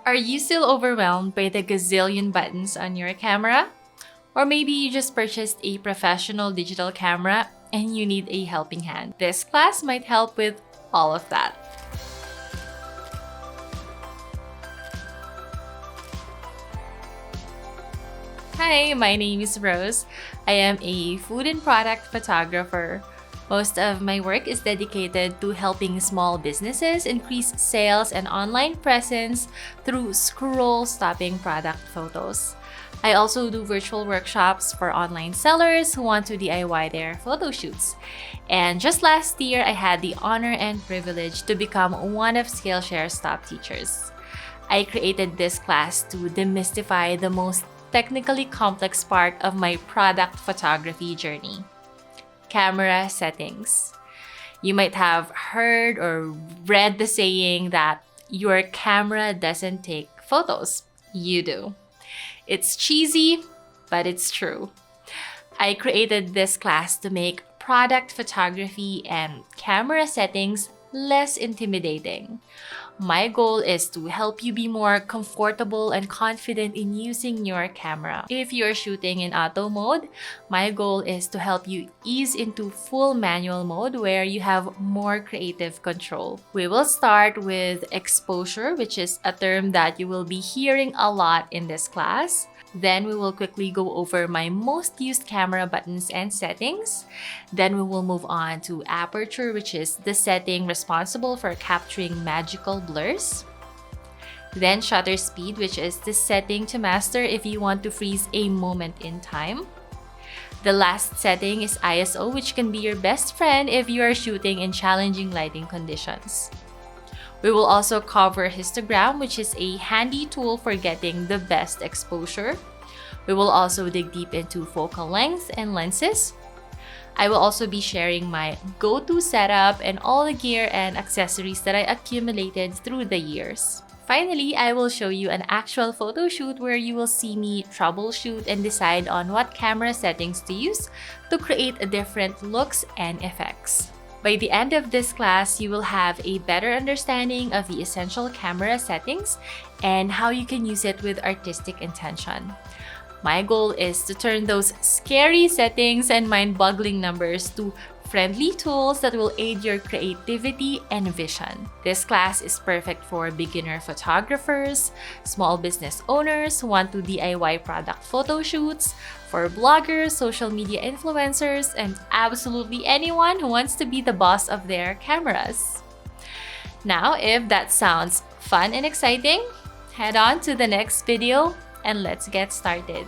Are you still overwhelmed by the gazillion buttons on your camera? Or maybe you just purchased a professional digital camera and you need a helping hand. This class might help with all of that. Hi, my name is Rose. I am a food and product photographer. Most of my work is dedicated to helping small businesses increase sales and online presence through scroll-stopping product photos. I also do virtual workshops for online sellers who want to DIY their photo shoots. And just last year, I had the honor and privilege to become one of Skillshare's top teachers. I created this class to demystify the most technically complex part of my product photography journey: camera settings. You might have heard or read the saying that your camera doesn't take photos. You do. It's cheesy, but it's true. I created this class to make product photography and camera settings less intimidating. My goal is to help you be more comfortable and confident in using your camera. If you're shooting in auto mode, my goal is to help you ease into full manual mode where you have more creative control. We will start with exposure, which is a term that you will be hearing a lot in this class. Then we will quickly go over my most used camera buttons and settings. Then we will move on to aperture, which is the setting responsible for capturing magical blurs. Then shutter speed, which is the setting to master if you want to freeze a moment in time. The last setting is ISO, which can be your best friend if you are shooting in challenging lighting conditions. We will also cover Histogram, which is a handy tool for getting the best exposure. We will also dig deep into focal length and lenses. I will also be sharing my go-to setup and all the gear and accessories that I accumulated through the years. Finally, I will show you an actual photo shoot where you will see me troubleshoot and decide on what camera settings to use to create different looks and effects. By the end of this class, you will have a better understanding of the essential camera settings and how you can use it with artistic intention. My goal is to turn those scary settings and mind-boggling numbers to friendly tools that will aid your creativity and vision. This class is perfect for beginner photographers, small business owners who want to DIY product photo shoots, for bloggers, social media influencers, and absolutely anyone who wants to be the boss of their cameras. Now, if that sounds fun and exciting, head on to the next video and let's get started.